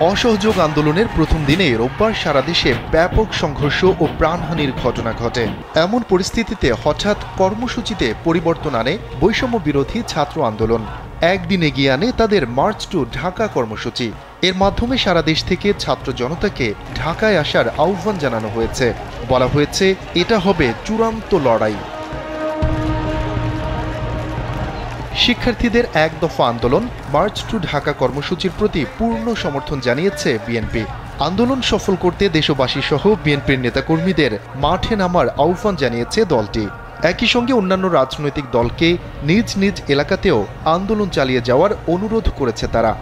অসহযোগ আন্দোলনের প্রথম দিনে রোববার সারা দেশে ব্যাপক সংঘর্ষ ও প্রাণহানির ঘটনা ঘটে। এমন পরিস্থিতিতে হঠাৎ কর্মসূচিতে পরিবর্তন আনে বৈষম্য বিরোধী ছাত্র আন্দোলন। একদিন এগিয়ে আনে তাদের মার্চ টু ঢাকা কর্মসূচি। এর মাধ্যমে সারা দেশ থেকে ছাত্র জনতাকে ঢাকায় আসার আহ্বান জানানো হয়েছে। বলা হয়েছে এটা হবে চূড়ান্ত লড়াই। শিক্ষার্থীদের এক দফা আন্দোলন মার্চ টু ঢাকা কর্মসূচির প্রতি পূর্ণ সমর্থন জানিয়েছে বিএনপি। আন্দোলন সফল করতে দেশবাসী সহ বিএনপির নেতাকর্মীদের মাঠে নামার আহ্বান জানিয়েছে দলটি। একই সঙ্গে অন্যান্য রাজনৈতিক দলকে নিজ নিজ এলাকাতেও আন্দোলন চালিয়ে যাওয়ার অনুরোধ করেছে তারা।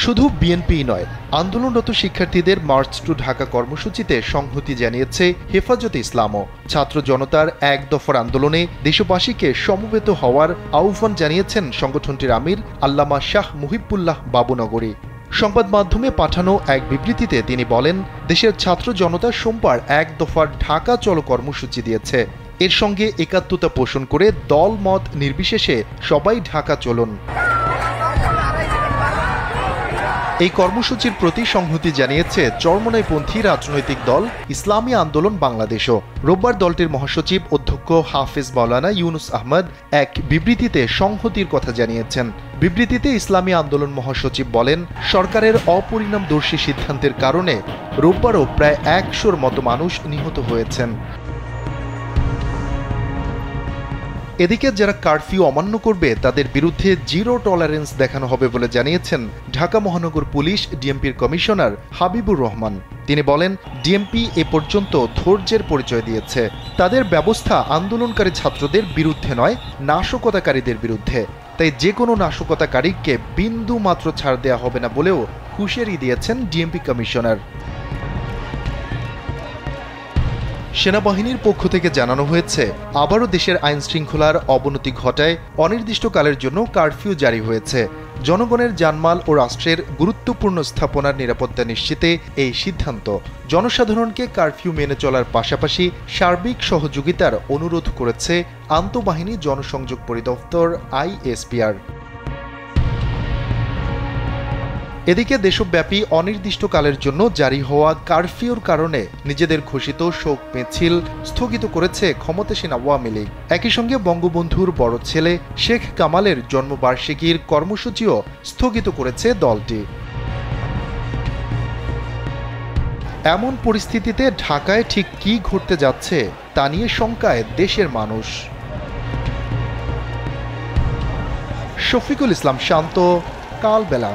শুধু বিএনপি নয়, আন্দোলনরত শিক্ষার্থীদের মার্চ টু ঢাকা কর্মসূচিতে সংহতি জানিয়েছে হেফাজতে ইসলামও। ছাত্র জনতার এক দফার আন্দোলনে দেশবাসীকে সমবেত হওয়ার আহ্বান জানিয়েছেন সংগঠনটির আমির আল্লামা শাহ মুহিবুল্লাহ বাবুনগরী। সংবাদ মাধ্যমে পাঠানো এক বিবৃতিতে তিনি বলেন, দেশের ছাত্র জনতা সোমবার এক দফার ঢাকা চলো কর্মসূচি দিয়েছে। এর সঙ্গে একাত্মতা পোষণ করে দল মত নির্বিশেষে সবাই ঢাকা চলুন। এই কর্মসূচির প্রতি সংহতি জানিয়েছে চরমনাইপন্থী রাজনৈতিক দল ইসলামী আন্দোলন বাংলাদেশও। রোববার দলটির মহাসচিব অধ্যক্ষ হাফেজ মাওলানা ইউনুস আহমদ এক বিবৃতিতে সংহতির কথা জানিয়েছেন। বিবৃতিতে ইসলামী আন্দোলন মহাসচিব বলেন, সরকারের অপরিণামদর্শী সিদ্ধান্তের কারণে রোববারও প্রায় ১০০-র মতো মানুষ নিহত হয়েছেন। এদিকে যারা কারফিউ অমান্য করবে তাদের বিরুদ্ধে জিরো টলারেন্স দেখানো হবে বলে জানিয়েছেন ঢাকা মহানগর পুলিশ ডিএমপির কমিশনার হাবিবুর রহমান। তিনি বলেন, ডিএমপি এ পর্যন্ত ধৈর্যের পরিচয় দিয়েছে। তাদের ব্যবস্থা আন্দোলনকারী ছাত্রদের বিরুদ্ধে নয়, নাশকতাকারীদের বিরুদ্ধে। তাই যে কোনো নাশকতাকারীকে বিন্দু মাত্র ছাড় দেওয়া হবে না বলেও হুঁশিয়ারি দিয়েছেন ডিএমপি কমিশনার। সেনাবাহিনীর পক্ষ থেকে জানানো হয়েছে, আবারও দেশের আইন শৃঙ্খলার অবনতি ঘটায় অনির্দিষ্টকালের জন্য কারফিউ জারি হয়েছে। জনগণের জানমাল ও রাষ্ট্রের গুরুত্বপূর্ণ স্থাপনার নিরাপত্তা নিশ্চিতে এই সিদ্ধান্ত। জনসাধারণকে কারফিউ মেনে চলার পাশাপাশি সার্বিক সহযোগিতার অনুরোধ করেছে আন্তঃবাহিনী জনসংযোগ পরিদপ্তর আইএসপিআর। এদিকে দেশব্যাপী অনির্দিষ্টকালের জন্য জারি হওয়া কারফিউর কারণে নিজেদের ঘোষিত শোক মিছিল স্থগিত করেছে ক্ষমতাসীন আওয়ামী লীগ। একই সঙ্গে বঙ্গবন্ধুর বড় ছেলে শেখ কামালের জন্মবার্ষিকীর কর্মসূচিও স্থগিত করেছে দলটি। এমন পরিস্থিতিতে ঢাকায় ঠিক কী ঘটতে যাচ্ছে তা নিয়ে শঙ্কায় দেশের মানুষ। শফিকুল ইসলাম শান্ত, কালবেলা।